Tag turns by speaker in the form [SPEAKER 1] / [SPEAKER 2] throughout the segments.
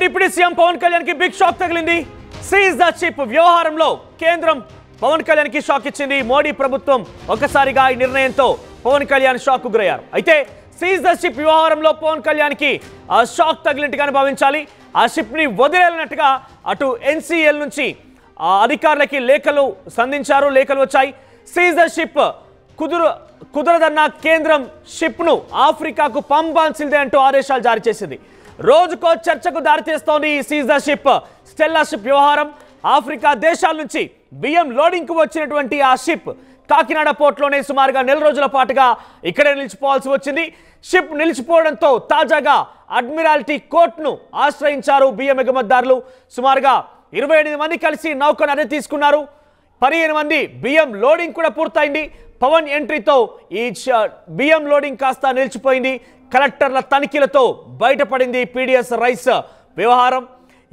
[SPEAKER 1] Deputy CM Pawan Kalyan కి big shock తగిలింది. Seize the ship వ్యవహారంలో కేంద్రం పవన్ కళ్యాణ్ కి షాక్ ఇచ్చింది. మోడీ ప్రభుత్వం ఒక్కసారిగా ఈ నిర్ణయంతో పవన్ కళ్యాణ్ షాక్ కు గురయ్యారు. అయితే సీజ్ ద షిప్ వ్యవహారంలో పవన్ కళ్యాణ్ కి ఆ షాక్ తగిలినట్టుగానే భావించాలి. ఆ షిప్ ని వదిలేనట్టుగా అటు ఎన్సీఎల్ నుంచి అధికారులకి లేఖలు సంధించారు. లేఖలు వచ్చాయి. సీజ్ ద షిప్ కుదరదన్న కేంద్రం షిప్ ను ఆఫ్రికాకు పంపాల్సిందే అంటూ ఆదేశాలు జారీ చేసింది. రోజుకో చర్చకు దారితీస్తోంది ఈ seize the ship Stella ship వ్యవహారం. ఆఫ్రికా దేశాల నుంచి బియ్యం లోడింగ్ కు వచ్చినటువంటి ఆ షిప్ కాకినాడ పోర్టులోనే సుమారుగా నెల రోజుల పాటుగా ఇక్కడే నిలిచిపోవాల్సి వచ్చింది. షిప్ నిలిచిపోవడంతో తాజాగా అడ్మిరాల్టీ కోర్టును ఆశ్రయించారు బియ్యం ఎగుమతిదారులు. సుమారుగా 28 మంది కలిసి నౌకను అద్దె తీసుకున్నారు. 15 మంది బియ్యం లోడింగ్ కూడా పూర్తయింది. పవన్ ఎంట్రీతో ఈ బియ్యం లోడింగ్ కాస్త నిలిచిపోయింది. కలెక్టర్ల తనిఖీలతో బయటపడింది పీడీఎస్ రైస్ వ్యవహారం.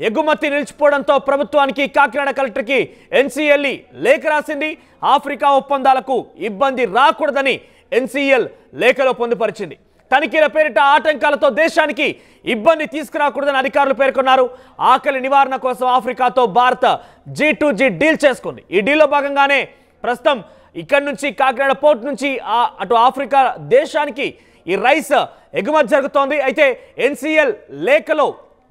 [SPEAKER 1] ఎగుమతి నిలిచిపోవడంతో ప్రభుత్వానికి కాకినాడ కలెక్టర్కి ఎన్సీఎల్ లేఖ రాసింది. ఆఫ్రికా ఒప్పందాలకు ఇబ్బంది రాకూడదని ఎన్సీఎల్ లేఖలో పొందుపరిచింది. తనిఖీల పేరిట ఆటంకాలతో దేశానికి ఇబ్బంది తీసుకురాకూడదని అధికారులు పేర్కొన్నారు. ఆకలి నివారణ కోసం ఆఫ్రికాతో భారత్ G2G డీల్ చేసుకుంది. ఈ డీల్లో భాగంగానే ప్రస్తుతం ఇక్కడి నుంచి కాకినాడ పోర్ట్ నుంచి అటు ఆఫ్రికా దేశానికి ఈ రైస్ ఎగుమతి జరుగుతోంది. అయితే ఎన్సీఎల్ లేఖలో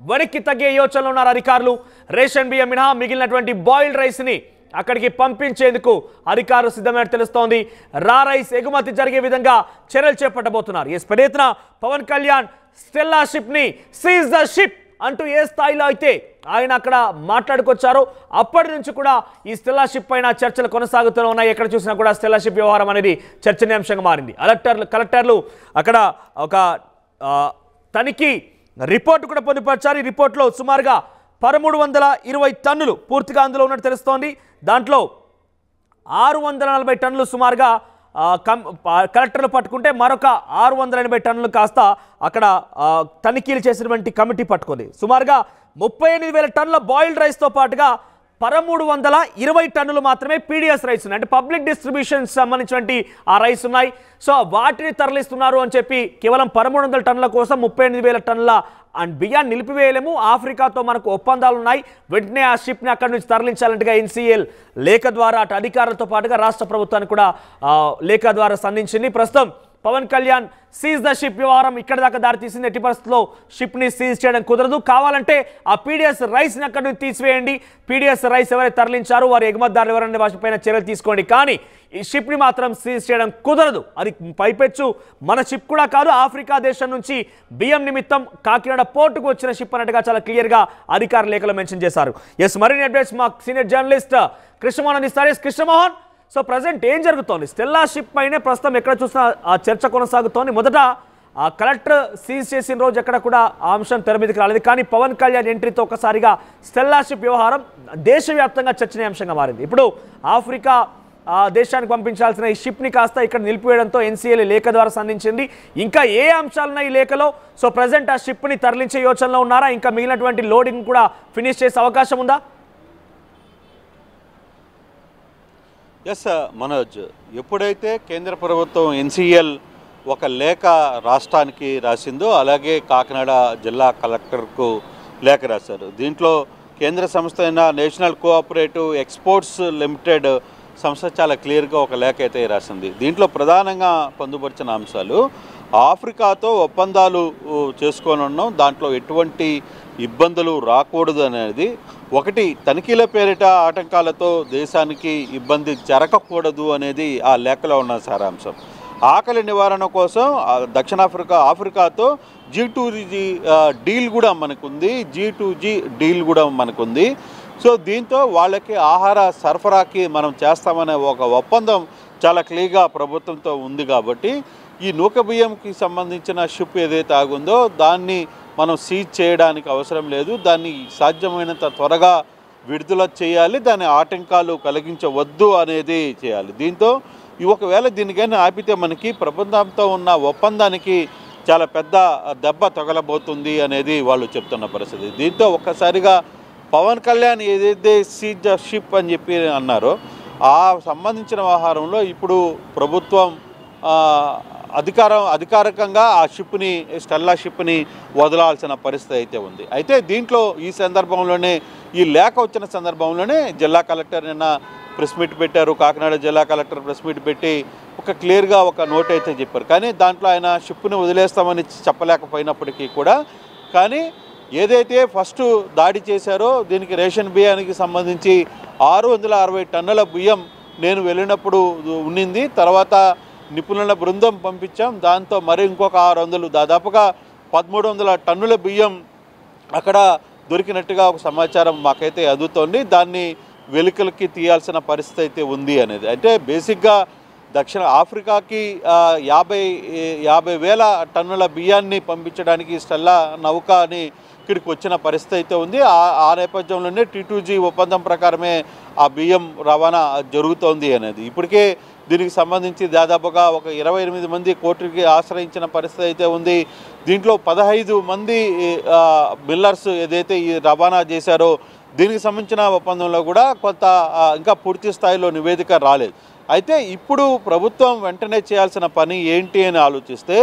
[SPEAKER 1] వెనక్కి తగ్గే యోచనలో ఉన్నారు అధికారులు. రేషన్ బియ్యం మినహా మిగిలినటువంటి బాయిల్డ్ రైస్ని అక్కడికి పంపించేందుకు అధికారులు సిద్ధమైనట్టు తెలుస్తోంది. రా రైస్ ఎగుమతి జరిగే విధంగా చర్యలు చేపట్టబోతున్నారు. పెద్ద ఎత్తున పవన్ కళ్యాణ్ స్టెల్లా షిప్ ని సీజ్ ద షిప్ అంటూ ఏ స్థాయిలో అయితే ఆయన అక్కడ మాట్లాడుకొచ్చారో అప్పటి నుంచి కూడా ఈ స్టెల్లా షిప్ పైన చర్చలు కొనసాగుతూనే ఉన్నాయి. ఎక్కడ చూసినా కూడా స్టెల్లా షిప్ వ్యవహారం అనేది చర్చనీయాంశంగా మారింది. కలెక్టర్లు అక్కడ ఒక తనిఖీ రిపోర్టు కూడా పొందుపరిచారు. ఈ రిపోర్ట్లో సుమారుగా 1320 టన్నులు పూర్తిగా అందులో ఉన్నట్టు తెలుస్తోంది. దాంట్లో 640 టన్నులు సుమారుగా కలెక్టర్లు పట్టుకుంటే మరొక 680 టన్నులు కాస్త అక్కడ తనిఖీలు చేసినటువంటి కమిటీ పట్టుకుంది. సుమారుగా 38,000 టన్నుల బాయిల్డ్ రైస్తో పాటుగా 1320 టన్నులు మాత్రమే పీడీఎస్ రైస్ ఉన్నాయి. అంటే పబ్లిక్ డిస్ట్రిబ్యూషన్ సంబంధించినటువంటి ఆ రైస్ ఉన్నాయి. సో వాటిని తరలిస్తున్నారు అని చెప్పి కేవలం 1300 టన్నుల కోసం 38,000 టన్నుల బియ్యాన్ని నిలిపివేయలేము, ఆఫ్రికాతో మనకు ఒప్పందాలు ఉన్నాయి, వెంటనే ఆ షిప్ని అక్కడి నుంచి తరలించాలంటగా ఎన్సీఎల్ లేఖ ద్వారా అటు అధికారులతో పాటుగా రాష్ట్ర ప్రభుత్వానికి కూడా లేఖ ద్వారా సంధించింది. ప్రస్తుతం Pawan Kalyan seize the ship వ్యవహారం ఇక్కడ దాకా దారితీసింది. ఎట్టి పరిస్థితుల్లో షిప్ని సీజ్ చేయడం కుదరదు, కావాలంటే ఆ పీడీఎస్ రైస్ని అక్కడి నుంచి తీసివేయండి, పీడీఎస్ రైస్ ఎవరైతే తరలించారో వారి ఎగుమతిదారులు ఎవరైనా వాటిపైన చర్యలు తీసుకోండి, కానీ ఈ షిప్ని మాత్రం సీజ్ చేయడం కుదరదు. అది పైపెచ్చు మన షిప్ కూడా కాదు, ఆఫ్రికా దేశం నుంచి బియ్యం నిమిత్తం కాకినాడ పోర్టుకు వచ్చిన షిప్ అన్నట్టుగా చాలా క్లియర్గా అధికార లేఖలో మెన్షన్ చేశారు. మరిన్ని అప్డేట్స్ మా సీనియర్ జర్నలిస్ట్ కృష్ణమోహన్ అందిస్తారు. కృష్ణమోహన్, సో ప్రజెంట్ ఏం జరుగుతోంది? స్టెల్లా షిప్ పైనే ప్రస్తుతం ఎక్కడ చూసినా ఆ చర్చ కొనసాగుతోంది. మొదట ఆ కలెక్టర్ సీజ్ చేసిన రోజు ఎక్కడ కూడా ఆ అంశం తెర మీదకి రాలేదు, కానీ పవన్ కళ్యాణ్ ఎంట్రీతో ఒకసారిగా స్టెల్లా షిప్ వ్యవహారం దేశవ్యాప్తంగా చర్చనీయాంశంగా మారింది. ఇప్పుడు ఆఫ్రికా దేశానికి పంపించాల్సిన ఈ షిప్ని కాస్త ఇక్కడ నిలిపివేయడంతో ఎన్సీఎల్ లేఖ ద్వారా సంధించింది. ఇంకా ఏ అంశాలున్నాయి ఈ లేఖలో? సో ప్రజెంట్ ఆ షిప్ని తరలించే యోచనలో ఉన్నారా? ఇంకా మిగిలినటువంటి లోడింగ్ కూడా ఫినిష్ చేసే అవకాశం ఉందా?
[SPEAKER 2] ఎస్ మనోజ్, ఎప్పుడైతే కేంద్ర ప్రభుత్వం ఎన్సీఎల్ ఒక లేఖ రాష్ట్రానికి రాసిందో అలాగే కాకినాడ జిల్లా కలెక్టర్కు లేఖ రాశారు. దీంట్లో కేంద్ర సంస్థ అయిన నేషనల్ కోఆపరేటివ్ ఎక్స్పోర్ట్స్ లిమిటెడ్ సంస్థ చాలా క్లియర్గా ఒక లేఖ అయితే రాసింది. దీంట్లో ప్రధానంగా పొందుపరిచిన అంశాలు ఆఫ్రికాతో ఒప్పందాలు చేసుకొని ఉన్నాం, దాంట్లో ఎటువంటి ఇబ్బందులు రాకూడదు అనేది ఒకటి, తనిఖీల పేరిట ఆటంకాలతో దేశానికి ఇబ్బంది జరగకూడదు అనేది ఆ లేఖలో ఉన్న సారాంశం. ఆకలి నివారణ కోసం ఆఫ్రికాతో G2G డీల్ కూడా మనకుంది, G2G డీల్ కూడా మనకుంది. సో దీంతో వాళ్ళకి ఆహార సరఫరాకి మనం చేస్తామనే ఒక ఒప్పందం చాలా క్లియర్గా ప్రభుత్వంతో ఉంది. కాబట్టి ఈ నూక బియ్యంకి సంబంధించిన షిప్ ఏదైతే ఆగుందో దాన్ని మనం సీజ్ చేయడానికి అవసరం లేదు, దాన్ని సాధ్యమైనంత త్వరగా విడుదల చేయాలి, దాని ఆటంకాలు కలిగించవద్దు అనేది చేయాలి. దీంతో ఒకవేళ దీనికైనా ఆపితే మనకి ప్రభుత్వంతో ఉన్న ఒప్పందానికి చాలా పెద్ద దెబ్బ తగలబోతుంది అనేది వాళ్ళు చెప్తున్న పరిస్థితి. దీంతో ఒక్కసారిగా పవన్ కళ్యాణ్ ఏదైతే సీజ్ ద షిప్ అని చెప్పి అన్నారో ఆ సంబంధించిన వ్యవహారంలో ఇప్పుడు ప్రభుత్వం అధికారికంగా ఆ షిప్ని స్టెల్లా షిప్ని వదలాల్సిన పరిస్థితి అయితే ఉంది. అయితే దీంట్లో ఈ సందర్భంలోనే ఈ లేఖ వచ్చిన సందర్భంలోనే జిల్లా కలెక్టర్ నిన్న ప్రెస్ మీట్ పెట్టారు. కాకినాడ జిల్లా కలెక్టర్ ప్రెస్ మీట్ పెట్టి ఒక క్లియర్గా ఒక నోట్ అయితే చెప్పారు. కానీ దాంట్లో ఆయన షిప్ని వదిలేస్తామని చెప్పలేకపోయినప్పటికీ కూడా కానీ ఏదైతే ఫస్ట్ దాడి చేశారో దీనికి రేషన్ బియ్యానికి సంబంధించి 660 టన్నుల బియ్యం నేను వెళ్ళినప్పుడు ఉండింది. తర్వాత నిపుణుల బృందం పంపించాం. దాంతో మరి ఇంకొక 600 దాదాపుగా 1300 టన్నుల బియ్యం అక్కడ దొరికినట్టుగా ఒక సమాచారం మాకైతే అందుతోంది. దాన్ని వెలుకలకి తీయాల్సిన పరిస్థితి అయితే ఉంది అనేది. అంటే బేసిక్గా దక్షిణ ఆఫ్రికాకి 50,000 టన్నుల బియ్యాన్ని పంపించడానికి స్టెల్లా నౌక అని ఇక్కడికి వచ్చిన పరిస్థితి అయితే ఉంది. ఆ నేపథ్యంలోనే T2G ఒప్పందం ప్రకారమే ఆ బియ్యం రవాణా జరుగుతోంది అనేది. ఇప్పటికే దీనికి సంబంధించి దాదాపుగా ఒక 28 మంది కోర్టుకి ఆశ్రయించిన పరిస్థితి అయితే ఉంది. దీంట్లో 15 మంది మిల్లర్స్ ఏదైతే ఈ రవాణా చేశారో దీనికి సంబంధించిన ఒప్పందంలో కూడా కొంత ఇంకా పూర్తి స్థాయిలో నివేదిక రాలేదు. అయితే ఇప్పుడు ప్రభుత్వం వెంటనే చేయాల్సిన పని ఏంటి అని ఆలోచిస్తే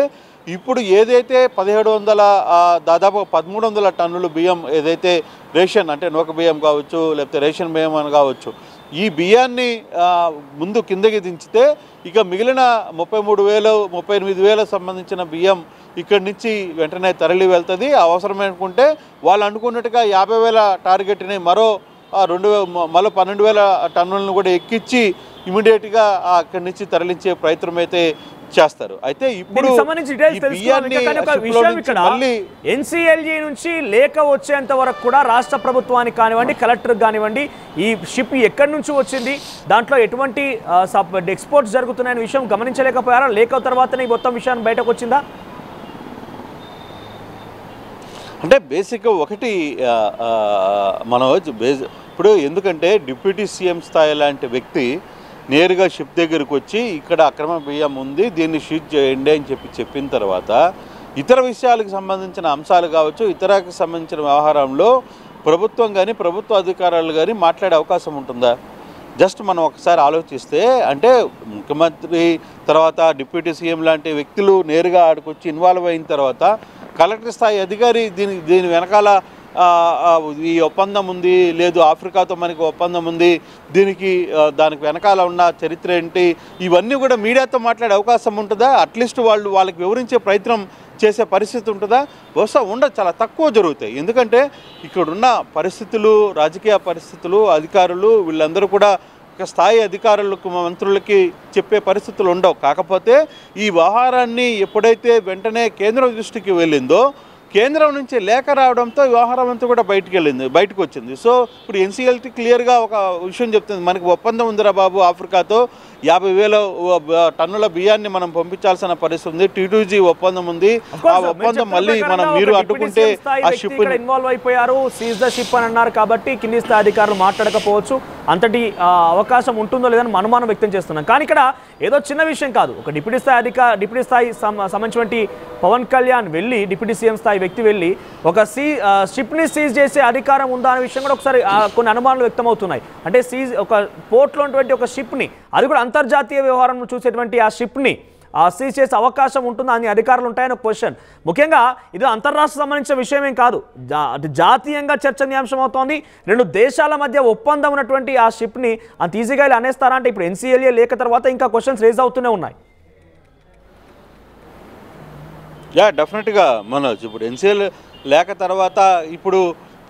[SPEAKER 2] ఇప్పుడు ఏదైతే 1700 దాదాపు 1300 టన్నుల బియ్యం ఏదైతే రేషన్ అంటే నూక బియ్యం కావచ్చు లేకపోతే రేషన్ బియ్యం అని కావచ్చు ఈ బియ్యాన్ని ముందు కిందకి దించితే ఇక మిగిలిన 33,000 38,000 సంబంధించిన బియ్యం ఇక్కడి నుంచి వెంటనే తరలి వెళ్తుంది. అవసరం అనుకుంటే వాళ్ళు అనుకున్నట్టుగా 50,000 టార్గెట్ని మరో 12,000 టన్నులను కూడా ఎక్కించి ఇమీడియట్గా అక్కడి నుంచి తరలించే ప్రయత్నం అయితే చేస్తారు. అయితే ఇప్పుడు
[SPEAKER 1] ఎన్సీఎల్జీ నుంచి లేఖ వచ్చేంత వరకు కూడా రాష్ట్ర ప్రభుత్వానికి కానివ్వండి కలెక్టర్ కానివ్వండి ఈ షిప్ ఎక్కడి నుంచి వచ్చింది దాంట్లో ఎటువంటి ఎక్స్పోర్ట్స్ జరుగుతున్నాయనే విషయం గమనించలేకపోయారా? లేఖ తర్వాతనే ఈ మొత్తం విషయాన్ని బయటకు వచ్చిందా?
[SPEAKER 2] అంటే బేసిక్గా ఒకటి మనం ఇప్పుడు ఎందుకంటే డిప్యూటీ సీఎం స్థాయి లాంటి వ్యక్తి నేరుగా షిప్ దగ్గరికి వచ్చి ఇక్కడ అక్రమ బియ్యం ఉంది దీన్ని షీట్ చేయండి అని చెప్పిన తర్వాత ఇతర విషయాలకు సంబంధించిన అంశాలు కావచ్చు ఇతరకు సంబంధించిన వ్యవహారంలో ప్రభుత్వం కానీ ప్రభుత్వ అధికారులు కానీ మాట్లాడే అవకాశం ఉంటుందా? జస్ట్ మనం ఒకసారి ఆలోచిస్తే అంటే ముఖ్యమంత్రి తర్వాత డిప్యూటీ సీఎం లాంటి వ్యక్తులు నేరుగా ఆడికొచ్చి ఇన్వాల్వ్ అయిన తర్వాత కలెక్టర్ స్థాయి అధికారి దీని వెనకాల ఈ ఒప్పందం ఉంది లేదు ఆఫ్రికాతో మనకి ఒప్పందం ఉంది దానికి వెనకాల ఉన్న చరిత్ర ఏంటి ఇవన్నీ కూడా మీడియాతో మాట్లాడే అవకాశం ఉంటుందా? అట్లీస్ట్ వాళ్ళకి వివరించే ప్రయత్నం చేసే పరిస్థితి ఉంటుందా? బహుశా ఉండదు, చాలా తక్కువ జరుగుతాయి. ఎందుకంటే ఇక్కడున్న పరిస్థితులు రాజకీయ పరిస్థితులు అధికారులు వీళ్ళందరూ కూడా ఒక స్థాయి అధికారులకు మంత్రులకి చెప్పే పరిస్థితులు ఉండవు. కాకపోతే ఈ వ్యవహారాన్ని ఎప్పుడైతే వెంటనే కేంద్రం దృష్టికి వెళ్ళిందో కేంద్రం నుంచి లేఖ రావడంతో వ్యవహారం అంతా కూడా బయటకు వచ్చింది. సో ఇప్పుడు ఎన్సీఎల్టీ క్లియర్గా ఒక విషయం చెప్తుంది, మనకి ఒప్పందం ఉందిరా బాబు ఆఫ్రికాతో 50,000 టన్నుల బియ్యాన్ని మనం పంపించాల్సిన పరిస్థితి ఉంది. T2G ఒప్పందం ఉంది. ఆ ఒప్పందం మళ్ళీ మీరు అడ్డుకుంటే ఆ షిప్
[SPEAKER 1] ఇన్వాల్వ్ అయిపోయారు సీజ్ ద షిప్ అని అన్నారు కాబట్టి కింది స్థాయి అధికారులు మాట్లాడకపోవచ్చు. అంతటి అవకాశం ఉంటుందో లేదని అనుమానం వ్యక్తం చేస్తున్నాం. కానీ ఇక్కడ ఏదో చిన్న విషయం కాదు. ఒక డిప్యూటీ స్థాయి సంబంధించినటువంటి పవన్ కళ్యాణ్ వెళ్ళి డిప్యూటీ సీఎం స్థాయి వ్యక్తి వెళ్ళి ఒక షిప్ని సీజ్ చేసే అధికారం ఉందా అనే విషయం కూడా ఒకసారి కొన్ని అనుమానాలు వ్యక్తమవుతున్నాయి. అంటే ఒక పోర్ట్లో ఉన్నటువంటి ఒక షిప్ని అది కూడా అంతర్జాతీయ వ్యవహారం చూసేటువంటి ఆ షిప్ని సీజ్ చేసే అవకాశం ఉంటుందా అని అధికారులు ఉంటాయని ఒక క్వశ్చన్. ముఖ్యంగా ఇది అంతర్రాష్ట్ర సంబంధించిన విషయమేం కాదు, జాతీయంగా చర్చనీయాంశం అవుతోంది. 2 దేశాల మధ్య ఒప్పందం ఉన్నటువంటి ఆ షిప్ని అంత ఈజీగా ఇలా అనేస్తారా అంటే ఇప్పుడు ఎన్సీఎల్ఏ లేక తర్వాత ఇంకా క్వశ్చన్స్ రేజ్ అవుతూనే ఉన్నాయి.
[SPEAKER 2] డెఫినెట్గా మనోజ్ ఇప్పుడు ఎన్సీఎల్ లేక తర్వాత ఇప్పుడు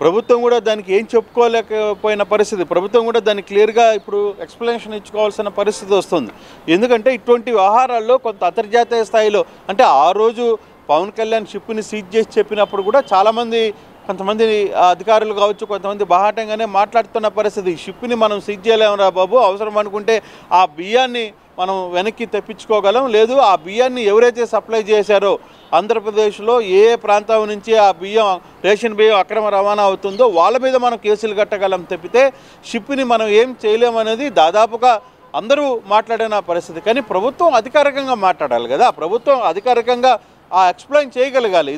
[SPEAKER 2] ప్రభుత్వం కూడా దానికి ఏం చెప్పుకోలేకపోయిన పరిస్థితి, ప్రభుత్వం కూడా దాన్ని క్లియర్గా ఇప్పుడు ఎక్స్ప్లెనేషన్ ఇచ్చుకోవాల్సిన పరిస్థితి వస్తుంది. ఎందుకంటే ఇటువంటి వ్యవహారాల్లో కొంత అంతర్జాతీయ స్థాయిలో అంటే ఆ రోజు పవన్ కళ్యాణ్ షిప్ని సీజ్ చేసి చెప్పినప్పుడు కూడా కొంతమంది అధికారులు కావచ్చు కొంతమంది బాహాటంగానే మాట్లాడుతున్న పరిస్థితి. షిప్ని మనం సీజ్ చేయలేమురా బాబు, అవసరం అనుకుంటే ఆ బియ్యాన్ని మనం వెనక్కి తెప్పించుకోగలం, లేదు ఆ బియ్యాన్ని ఎవరైతే సప్లై చేశారో ఆంధ్రప్రదేశ్లో ఏ ప్రాంతం నుంచి ఆ రేషన్ బియ్యం అక్రమ రవాణా అవుతుందో వాళ్ళ మీద మనం కేసులు కట్టగలం తప్పితే షిప్ని మనం ఏం చేయలేమనేది దాదాపుగా అందరూ మాట్లాడిన పరిస్థితి. కానీ ప్రభుత్వం అధికారికంగా మాట్లాడాలి కదా, ప్రభుత్వం అధికారికంగా ఎక్స్ప్లెయిన్ చేయగలగాలి.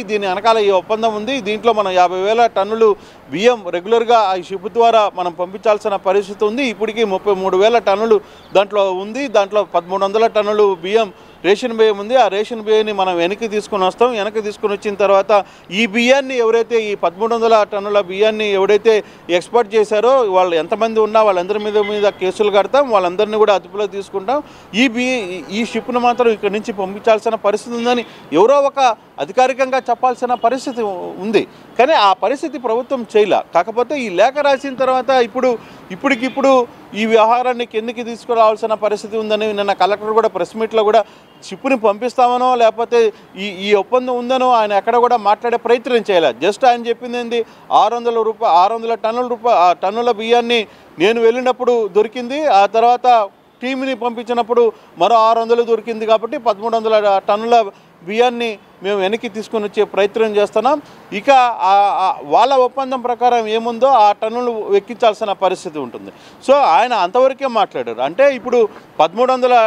[SPEAKER 2] దీని వెనకాల ఈ ఒప్పందం ఉంది, దీంట్లో మనం 50,000 టన్నులు బియ్యం రెగ్యులర్గా ఈ షిప్ ద్వారా మనం పంపించాల్సిన పరిస్థితి ఉంది. ఇప్పటికీ 33,000 టన్నులు దాంట్లో ఉంది. దాంట్లో 1,300 టన్నులు బియ్యం రేషన్ బియ్యం ఉంది. ఆ రేషన్ బియ్యాన్ని మనం వెనక్కి తీసుకొని వస్తాం. వెనక్కి తీసుకొని వచ్చిన తర్వాత ఈ బియ్యాన్ని ఎవరైతే ఈ 1,300 టన్నుల బియ్యాన్ని ఎవరైతే ఎక్స్పోర్ట్ చేశారో వాళ్ళు ఎంతమంది ఉన్నా వాళ్ళందరి మీద కేసులు కడతాం, వాళ్ళందరినీ కూడా అదుపులో తీసుకుంటాం. ఈ షిప్ను మాత్రం ఇక్కడి నుంచి పంపించాల్సిన పరిస్థితి ఉందని ఎవరో ఒక అధికారికంగా చెప్పాల్సిన పరిస్థితి ఉంది. కానీ ఆ పరిస్థితి ప్రభుత్వం చేయలే. కాకపోతే ఈ లేఖ రాసిన తర్వాత ఇప్పటికిప్పుడు ఈ వ్యవహారాన్ని కిందకి తీసుకురావాల్సిన పరిస్థితి ఉందని నిన్న కలెక్టర్ కూడా ప్రెస్ మీట్లో కూడా షిప్ని పంపిస్తామనో లేకపోతే ఈ ఒప్పందం ఉందనో ఆయన ఎక్కడ కూడా మాట్లాడే ప్రయత్నం చేయలేదు. జస్ట్ ఆయన చెప్పింది ఏంది, 600 టన్నుల బియ్యాన్ని నేను వెళ్ళినప్పుడు దొరికింది, ఆ తర్వాత టీంని పంపించినప్పుడు మరో 600 దొరికింది, కాబట్టి 1,300 టన్నుల బియ్యాన్ని మేము వెనక్కి తీసుకొని వచ్చే ప్రయత్నం చేస్తున్నాం. ఇక వాళ్ళ ఒప్పందం ప్రకారం ఏముందో ఆ టన్నులు ఎక్కించాల్సిన పరిస్థితి ఉంటుంది. సో ఆయన అంతవరకే మాట్లాడారు. అంటే ఇప్పుడు 1,300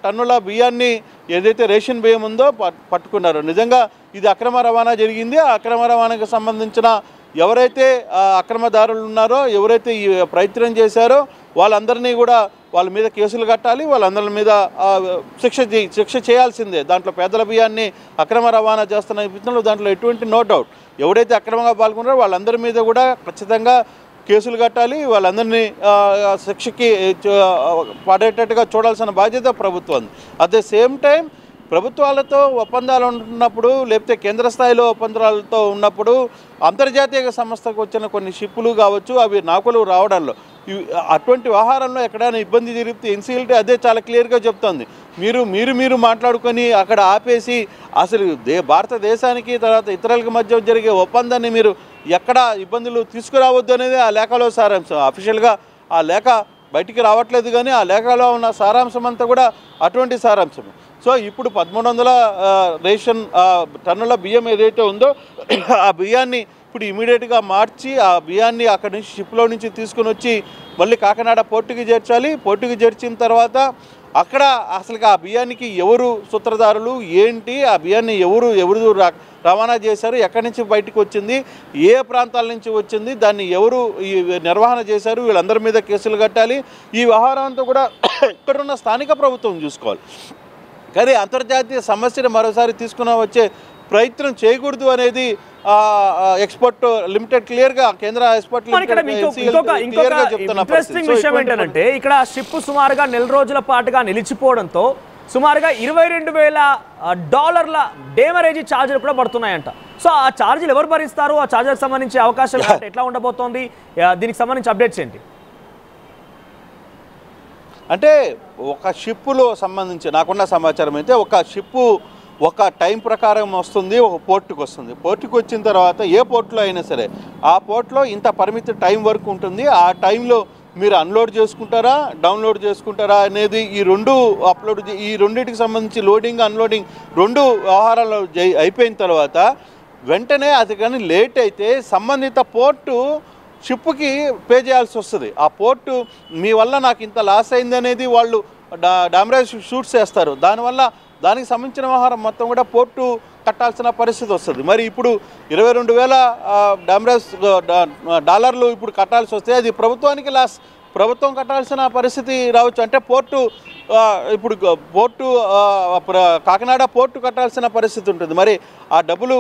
[SPEAKER 2] టన్నుల బియ్యాన్ని ఏదైతే రేషన్ బియ్యం ఉందో పట్టుకున్నారు. నిజంగా ఇది అక్రమ రవాణా జరిగింది. ఆ అక్రమ రవాణాకు సంబంధించిన ఎవరైతే అక్రమదారులు ఉన్నారో, ఎవరైతే ఈ ప్రయత్నం చేశారో వాళ్ళందరినీ కూడా వాళ్ళ మీద కేసులు కట్టాలి, వాళ్ళందరి మీద శిక్ష చేయాల్సిందే. దాంట్లో పేదల బియ్యాన్ని అక్రమ రవాణా చేస్తున్న విషయంలో దాంట్లో ఎటువంటి నో డౌట్. ఎవరైతే అక్రమంగా పాల్గొన్నారో వాళ్ళందరి మీద కూడా ఖచ్చితంగా కేసులు కట్టాలి, వాళ్ళందరినీ శిక్షకి పడేటట్టుగా చూడాల్సిన బాధ్యత ప్రభుత్వం. అట్ ద సేమ్ టైం ప్రభుత్వాలతో ఒప్పందాలు ఉన్నప్పుడు, లేకపోతే కేంద్ర స్థాయిలో ఒప్పందాలతో ఉన్నప్పుడు అంతర్జాతీయ సంస్థకు వచ్చిన కొన్ని షిప్పులు కావచ్చు, అవి నాకులు రావడంలో అటువంటి వ్యవహారంలో ఎక్కడైనా ఇబ్బంది జరిగితే ఎన్సీఎల్టీ అదే చాలా క్లియర్గా చెప్తోంది. మీరు మాట్లాడుకొని అక్కడ ఆపేసి అసలు భారతదేశానికి తర్వాత ఇతరులకు మధ్య జరిగే ఒప్పందాన్ని మీరు ఎక్కడ ఇబ్బందులు తీసుకురావద్దు అనేది ఆ లేఖలో సారాంశం. అఫీషియల్గా ఆ లేఖ బయటికి రావట్లేదు, కానీ ఆ లేఖలో ఉన్న సారాంశం అంతా కూడా అటువంటి సారాంశం. సో ఇప్పుడు 1,300 రేషన్ టన్నుల బియ్యం ఏదైతే ఉందో ఆ బియ్యాన్ని ఇప్పుడు ఇమీడియట్గా మార్చి ఆ బియ్యాన్ని అక్కడి నుంచి షిప్లో నుంచి తీసుకుని వచ్చి మళ్ళీ కాకినాడ పోర్టుకి చేర్చాలి. పోర్టుకి చేర్చిన తర్వాత అక్కడ అసలు ఆ బియ్యానికి ఎవరు సూత్రధారులు ఏంటి, ఆ బియ్యాన్ని ఎవరు రవాణా చేశారు, ఎక్కడి నుంచి బయటకు వచ్చింది, ఏ ప్రాంతాల నుంచి వచ్చింది, దాన్ని ఎవరు ఈ నిర్వహణ చేశారు, వీళ్ళందరి మీద కేసులు కట్టాలి. ఈ వ్యవహారం అంతా కూడా ఇక్కడున్న స్థానిక ప్రభుత్వం చూసుకోవాలి. కానీ అంతర్జాతీయ సమస్యను మరోసారి తీసుకుని వచ్చే ప్రయత్నం చేయకూడదు అనేది ఎక్స్పోర్ట్ లిమిటెడ్ క్లియర్గా కేంద్ర ఎక్స్పోర్ట్
[SPEAKER 1] ఇంట్రెస్టింగ్ విషయం ఏంటంటే ఇక్కడ షిప్ సుమారుగా నెల రోజుల పాటుగా నిలిచిపోవడంతో సుమారుగా $22,000 డేమరేజీ ఛార్జీలు కూడా పడుతున్నాయంట. సో ఆ ఛార్జీలు ఎవరు భరిస్తారు? ఆ ఛార్జీలకు సంబంధించి అవకాశం ఎట్లా ఉండబోతోంది? దీనికి సంబంధించి అప్డేట్స్ ఏంటి?
[SPEAKER 2] అంటే ఒక షిప్పులో సంబంధించి నాకున్న సమాచారం అయితే ఒక షిప్పు ఒక టైం ప్రకారం వస్తుంది, ఒక పోర్టుకు వస్తుంది. పోర్టుకు వచ్చిన తర్వాత ఏ పోర్టులో అయినా సరే ఆ పోర్టులో ఇంత పరిమిత టైం వరకు ఉంటుంది. ఆ టైంలో మీరు అన్లోడ్ చేసుకుంటారా, డౌన్లోడ్ చేసుకుంటారా అనేది ఈ రెండింటికి సంబంధించి లోడింగ్ అన్లోడింగ్ 2 వ్యవహారాలు అయిపోయిన తర్వాత వెంటనే అది కానీ లేట్ అయితే సంబంధిత పోర్టు షిప్కి పే చేయాల్సి వస్తుంది. ఆ పోర్టు మీ వల్ల నాకు ఇంత లాస్ అయింది అనేది వాళ్ళు డామరేజ్ షూట్స్ వేస్తారు. దానికి సంబంధించిన వ్యవహారం మొత్తం కూడా పోర్టు కట్టాల్సిన పరిస్థితి వస్తుంది. మరి ఇప్పుడు 22,000 డాలర్లు ఇప్పుడు కట్టాల్సి వస్తే అది ప్రభుత్వానికి లాస్, ప్రభుత్వం కట్టాల్సిన పరిస్థితి రావచ్చు. అంటే ఇప్పుడు కాకినాడ పోర్టు కట్టాల్సిన పరిస్థితి ఉంటుంది. మరి ఆ డబ్బులు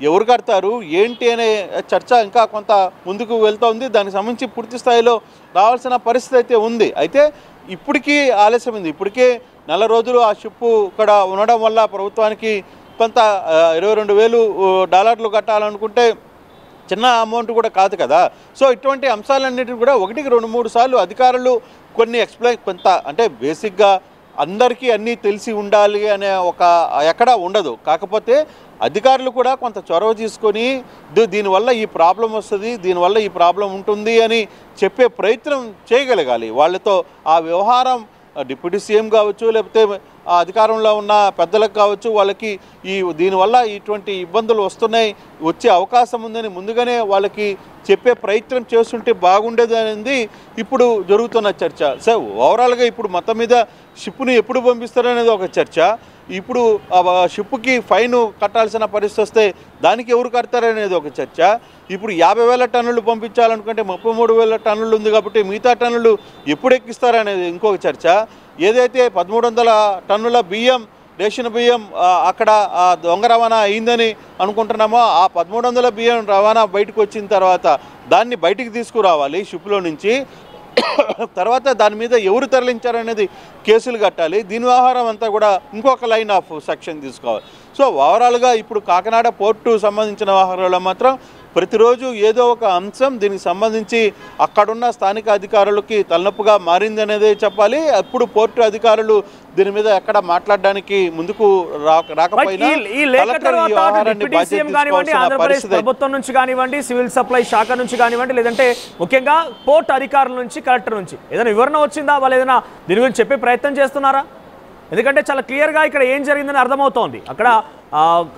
[SPEAKER 2] ఎవరు కడతారు ఏంటి అనే చర్చ ఇంకా కొంత ముందుకు వెళ్తోంది. దానికి సంబంధించి పూర్తి స్థాయిలో రావాల్సిన పరిస్థితి అయితే ఉంది. అయితే ఇప్పటికీ ఆలస్యమైంది. ఇప్పటికే నెల రోజులు ఆ షిప్పు ఇక్కడ ఉండడం వల్ల ప్రభుత్వానికి కొంత $22,000 కట్టాలనుకుంటే చిన్న అమౌంట్ కూడా కాదు కదా. సో ఇటువంటి అంశాలన్నిటిని కూడా 1-2-3 సార్లు అధికారులు కొన్ని కొంత అంటే బేసిక్గా అందరికీ అన్నీ తెలిసి ఉండాలి అనే ఒక ఎక్కడ ఉండదు. కాకపోతే అధికారులు కూడా కొంత చొరవ తీసుకొని దీనివల్ల ఈ ప్రాబ్లం వస్తుంది, దీనివల్ల ఈ ప్రాబ్లం ఉంటుంది అని చెప్పే ప్రయత్నం చేయగలగాలి. వాళ్ళతో ఆ వ్యవహారం డిప్యూటీ సీఎం కావచ్చు, లేకపోతే అధికారంలో ఉన్న పెద్దలకు కావచ్చు, వాళ్ళకి దీనివల్ల ఇటువంటి ఇబ్బందులు వచ్చే అవకాశం ఉందని ముందుగానే వాళ్ళకి చెప్పే ప్రయత్నం చేస్తుంటే బాగుండేది అనేది ఇప్పుడు జరుగుతున్న చర్చ. సార్ ఓవరాల్గా ఇప్పుడు మొత్తం మీద షిప్ని ఎప్పుడు పంపిస్తారనేది ఒక చర్చ. ఇప్పుడు షిప్కి ఫైన్ కట్టాల్సిన పరిస్థితి వస్తే దానికి ఎవరు కడతారనేది ఒక చర్చ. ఇప్పుడు 50,000 టన్నులు పంపించాలనుకుంటే 33,000 టన్నులు ఉంది కాబట్టి మిగతా టన్నులు ఎప్పుడు ఎక్కిస్తారనేది ఇంకొక చర్చ. ఏదైతే 1,300 టన్నుల బియ్యం రేషన్ బియ్యం అక్కడ దొంగ రవాణా అయిందని అనుకుంటున్నామో ఆ 1,300 బియ్యం రవాణా బయటకు వచ్చిన తర్వాత దాన్ని బయటికి తీసుకురావాలి షిప్లో నుంచి. తర్వాత దాని మీద ఎవరు తరలించారనేది కేసులు కట్టాలి. దీని వ్యవహారం అంతా కూడా ఇంకొక లైన్ ఆఫ్ సెక్షన్ తీసుకోవాలి. సో ఓవరాల్గా ఇప్పుడు కాకినాడ పోర్టు సంబంధించిన వ్యవహారంలో మాత్రం ప్రతిరోజు ఏదో ఒక అంశం దీనికి సంబంధించి అక్కడున్న స్థానిక అధికారులకి తలనొప్పుగా మారిందనేదే చెప్పాలి. అప్పుడు పోర్టు అధికారులు దీని మీద ఎక్కడ మాట్లాడడానికి ముందుకు రాకపోయినా
[SPEAKER 1] ప్రభుత్వం నుంచి కానివ్వండి, సివిల్ సప్లై శాఖ నుంచి కానివ్వండి, లేదంటే ముఖ్యంగా పోర్టు అధికారుల నుంచి, కలెక్టర్ నుంచి ఏదైనా వివరణ వచ్చిందా? వాళ్ళు ఏదైనా దీని గురించి చెప్పే ప్రయత్నం చేస్తున్నారా? ఎందుకంటే చాలా క్లియర్గా ఇక్కడ ఏం జరిగిందని అర్థమవుతోంది. అక్కడ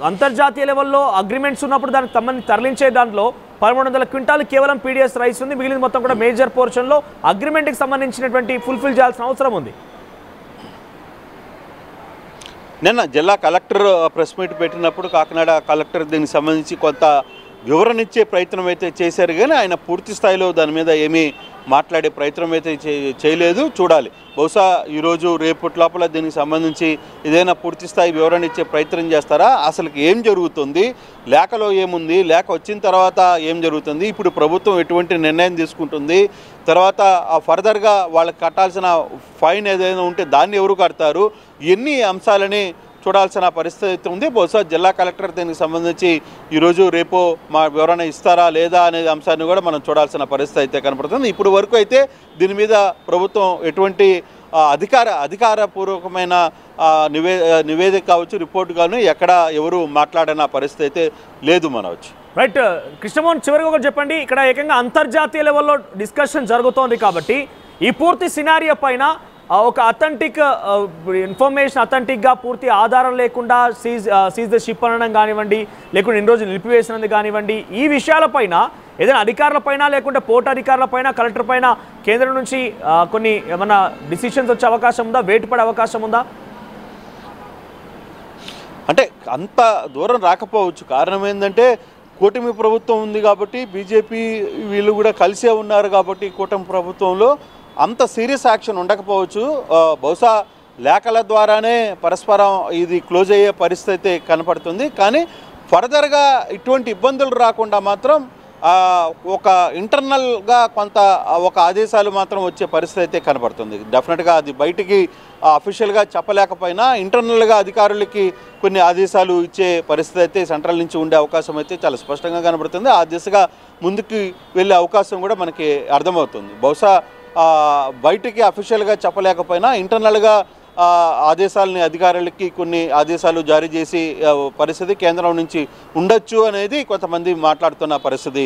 [SPEAKER 1] అంతర్జాతీయ లెవెల్లో అగ్రిమెంట్స్ ఉన్నప్పుడు దానికి సంబంధించి తరలించే దాంట్లో 1,300 క్వింటాలు కేవలం పీడిఎస్ రైస్ ఉంది. మిగిలిన మొత్తం కూడా మేజర్ పోర్షన్లో అగ్రిమెంట్కి సంబంధించినటువంటి ఫుల్ఫిల్ చేయాల్సిన అవసరం ఉంది.
[SPEAKER 2] నిన్న జిల్లా కలెక్టర్ ప్రెస్ మీట్ పెట్టినప్పుడు కాకినాడ కలెక్టర్ దీనికి సంబంధించి కొంత వివరణ ఇచ్చే ప్రయత్నం అయితే చేశారు, కానీ ఆయన పూర్తి స్థాయిలో దాని మీద ఏమీ మాట్లాడే ప్రయత్నం అయితే చేయలేదు. చూడాలి, బహుశా ఈరోజు రేపటి లోపల దీనికి సంబంధించి ఏదైనా పూర్తి స్థాయి వివరణ ఇచ్చే ప్రయత్నం చేస్తారా? అసలు ఏం జరుగుతుంది, లేఖలో ఏముంది, లేఖ వచ్చిన తర్వాత ఏం జరుగుతుంది, ఇప్పుడు ప్రభుత్వం ఎటువంటి నిర్ణయం తీసుకుంటుంది, తర్వాత ఫర్దర్గా వాళ్ళకి కట్టాల్సిన ఫైన్ ఏదైనా ఉంటే దాన్ని ఎవరు కడతారు, ఎన్ని అంశాలని చూడాల్సిన పరిస్థితి ఉంది. బహుశా జిల్లా కలెక్టర్ దీనికి సంబంధించి ఈరోజు రేపు మా వివరణ ఇస్తారా లేదా అనే అంశాన్ని కూడా మనం చూడాల్సిన పరిస్థితి అయితే కనపడుతుంది. ఇప్పుడు వరకు అయితే దీని మీద ప్రభుత్వం ఎటువంటి అధికారపూర్వకమైన నివేదిక కావచ్చు, రిపోర్ట్ కానీ ఎక్కడ ఎవరు మాట్లాడిన పరిస్థితి అయితే లేదు మనవచ్చు.
[SPEAKER 1] రైట్ కృష్ణమోహన్, చివరిగా ఒకటి చెప్పండి. ఇక్కడ ఏకంగా అంతర్జాతీయ లెవెల్లో డిస్కషన్ జరుగుతోంది కాబట్టి ఈ పూర్తి సినారియో పైన ఒక అథెంటిక్ ఇన్ఫర్మేషన్, అథెంటిక్గా పూర్తి ఆధారం లేకుండా సీజ్ ద షిప్ అనడం కానివ్వండి, లేకుంటే ఇన్ని రోజులు నిలిపివేసినది కానివ్వండి, ఈ విషయాలపైన ఏదైనా అధికారులపైన లేకుంటే పోర్టు అధికారులపైన, కలెక్టర్ పైన కేంద్రం నుంచి కొన్ని ఏమన్నా డిసిషన్స్ వచ్చే అవకాశం ఉందా? వేటు పడే అవకాశం ఉందా?
[SPEAKER 2] అంటే అంత దూరం రాకపోవచ్చు. కారణం ఏంటంటే కూటమి ప్రభుత్వం ఉంది కాబట్టి, బీజేపీ వీళ్ళు కూడా కలిసే ఉన్నారు కాబట్టి కూటమి ప్రభుత్వంలో అంత సీరియస్ యాక్షన్ ఉండకపోవచ్చు. బహుశా లేఖల ద్వారానే పరస్పరం ఇది క్లోజ్ అయ్యే పరిస్థితి కనపడుతుంది. కానీ ఫర్దర్గా ఇటువంటి ఇబ్బందులు రాకుండా మాత్రం ఒక ఇంటర్నల్గా కొంత ఒక ఆదేశాలు మాత్రం వచ్చే పరిస్థితి అయితే కనపడుతుంది. డెఫినెట్గా అది బయటికి అఫీషియల్గా చెప్పలేకపోయినా ఇంటర్నల్గా అధికారులకి కొన్ని ఆదేశాలు ఇచ్చే పరిస్థితి అయితే సెంట్రల్ నుంచి ఉండే అవకాశం అయితే చాలా స్పష్టంగా కనబడుతుంది. ఆ దిశగా ముందుకు వెళ్ళే అవకాశం కూడా మనకి అర్థమవుతుంది. బహుశా బయటికి అఫీషియల్గా చెప్పలేకపోయినా ఇంటర్నల్గా ఆదేశాలని అధికారులకి కొన్ని ఆదేశాలు జారీ చేసి పరిస్థితి కేంద్రం నుంచి ఉండొచ్చు అనేది కొంతమంది మాట్లాడుతున్న పరిస్థితి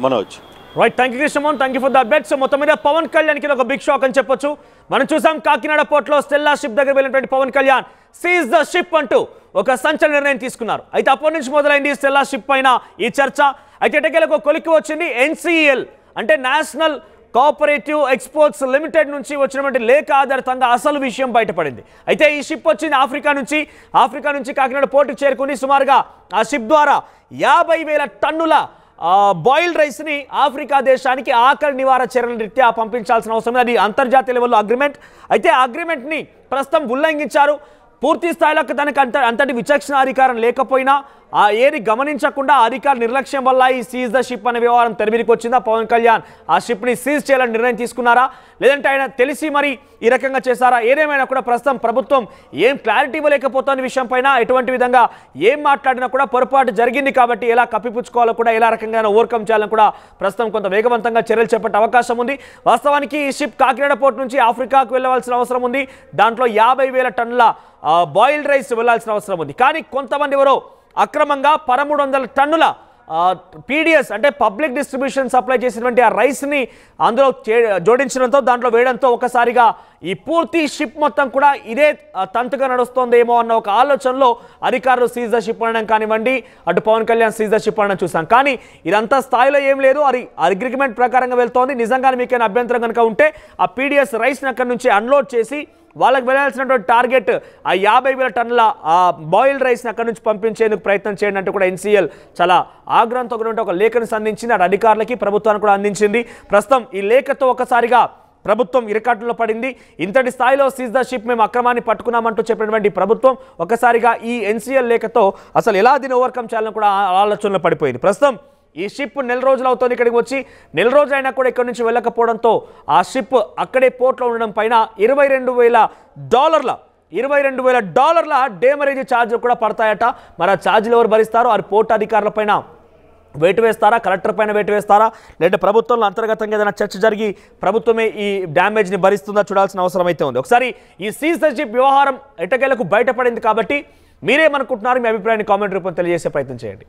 [SPEAKER 2] Manoj.
[SPEAKER 1] Right, thank you Krishnamohan, thank you for the update. So మొత్తం మీద పవన్ కళ్యాణ్కి ఒక బిగ్ షాక్ అని చెప్పొచ్చు. మనం చూసాం కాకినాడ పోర్టులో స్టెల్లా షిప్ దగ్గర వెళ్ళినటువంటి Pawan Kalyan seize the ship అంటూ ఒక సంచలన నిర్ణయం తీసుకున్నారు. అయితే అప్పటి నుంచి మొదలైంది స్టెల్లా షిప్ పైన ఈ చర్చ. అయితే ఎటకేలకు కొలిక్కి వచ్చింది NCL అంటే నేషనల్ కోఆపరేటివ్ ఎక్స్పోర్ట్స్ లిమిటెడ్ నుంచి వచ్చినటువంటి లేఖ ఆధారితంగా అసలు విషయం బయటపడింది. అయితే ఈ షిప్ వచ్చింది ఆఫ్రికా నుంచి కాకినాడ పోర్టుకు చేరుకుని సుమారుగా ఆ షిప్ ద్వారా 50,000 టన్నుల బాయిల్డ్ రైస్ని ఆఫ్రికా దేశానికి ఆకలి నివారణ చర్యల రీత్యా పంపించాల్సిన అవసరం. అది అంతర్జాతీయ లెవెల్లో అగ్రిమెంట్. అయితే ఆ అగ్రిమెంట్ని ప్రస్తుతం ఉల్లంఘించారు. పూర్తి స్థాయిలో దానికి అంతటి విచక్షణ అధికారం లేకపోయినా ఏది గమనించకుండా అధికార నిర్లక్ష్యం వల్ల ఈ సీజ్ ద షిప్ అనే వ్యవహారం తెరమిరికి వచ్చిందా? పవన్ కళ్యాణ్ ఆ షిప్ని సీజ్ చేయాలని నిర్ణయం తీసుకున్నారా, లేదంటే ఆయన తెలిసి మరి ఈ రకంగా చేశారా? ఏదేమైనా కూడా ప్రస్తుతం ప్రభుత్వం ఏం క్లారిటీ ఇవ్వలేకపోతున్న విషయం పైన ఎటువంటి విధంగా ఏం మాట్లాడినా కూడా పొరపాటు జరిగింది కాబట్టి ఎలా కప్పిపుచ్చుకోవాలో కూడా ఎలా రకంగా ఓవర్కమ్ చేయాలని కూడా ప్రస్తుతం కొంత వేగవంతంగా చర్యలు చేపట్టే అవకాశం ఉంది. వాస్తవానికి ఈ షిప్ కాకినాడ పోర్టు నుంచి ఆఫ్రికాకు వెళ్ళవలసిన అవసరం ఉంది. దాంట్లో 50,000 టన్నుల బాయిల్డ్ రైస్ వెళ్లాల్సిన అవసరం ఉంది. కానీ కొంతమంది ఎవరో అక్రమంగా 1,300 టన్నుల పీడిఎస్ అంటే పబ్లిక్ డిస్ట్రిబ్యూషన్ సప్లై చేసినటువంటి ఆ రైస్ని అందులో జోడించడంతో దాంట్లో వేయడంతో ఒకసారిగా ఈ పూర్తి షిప్ మొత్తం కూడా ఇదే తంతుగా నడుస్తోందేమో అన్న ఒక ఆలోచనలో అధికారులు సీజ్ ద షిప్ అనడం కానివ్వండి, అటు Pawan Kalyan seize the ship అనడం చూసాం. కానీ ఇదంతా స్థాయిలో ఏం లేదు, అది అగ్రిమెంట్ ప్రకారంగా వెళ్తోంది. నిజంగానే మీకైనా అభ్యంతరం కనుక ఉంటే ఆ పీడిఎస్ రైస్ని అక్కడి నుంచి అన్లోడ్ చేసి వాళ్ళకి వెళ్ళాల్సినటువంటి టార్గెట్ ఆ 50,000 టన్నుల బాయిల్డ్ రైస్ని అక్కడి నుంచి పంపించేందుకు ప్రయత్నం చేయండి అంటూ కూడా ఎన్సీఎల్ చాలా ఆగ్రహంతో ఒక లేఖను అందించింది. అటు అధికారులకి ప్రభుత్వానికి కూడా అందించింది. ప్రస్తుతం ఈ లేఖతో ఒకసారిగా ప్రభుత్వం ఇరకాటంలో పడింది. ఇంతటి స్థాయిలో సీజ్ ద షిప్ మేము అక్రమాన్ని పట్టుకున్నామంటూ చెప్పినటువంటి ప్రభుత్వం ఒకసారిగా ఈ ఎన్సీఎల్ లేఖతో అసలు ఎలా దీన్ని ఓవర్కమ్ చేయాలని కూడా ఆలోచనలో పడిపోయింది. ప్రస్తుతం ఈ షిప్ నెల రోజులు అవుతుంది ఇక్కడికి వచ్చి, నెల రోజులైనా కూడా ఇక్కడి నుంచి వెళ్ళకపోవడంతో ఆ షిప్ అక్కడే పోర్ట్లో ఉండడం పైన $22,000 డేమరేజ్ ఛార్జ్ కూడా పడతాయట. మరి ఆ ఛార్జీలు ఎవరు భరిస్తారో? అది పోర్ట్ అధికారుల పైన వేటు వేస్తారా, కలెక్టర్ పైన వేటు వేస్తారా, లేదంటే ప్రభుత్వంలో అంతర్గతంగా ఏదైనా చర్చ జరిగి ప్రభుత్వమే ఈ డ్యామేజ్ని భరిస్తుందా చూడాల్సిన అవసరం అయితే ఉంది. ఒకసారి ఈ సీజ్ ద షిప్ వ్యవహారం ఎట్టకేలకు బయటపడింది కాబట్టి మీరేమనుకుంటున్నారు? మీ అభిప్రాయాన్ని కామెంట్ రూపంలో తెలియజేసే ప్రయత్నం చేయండి.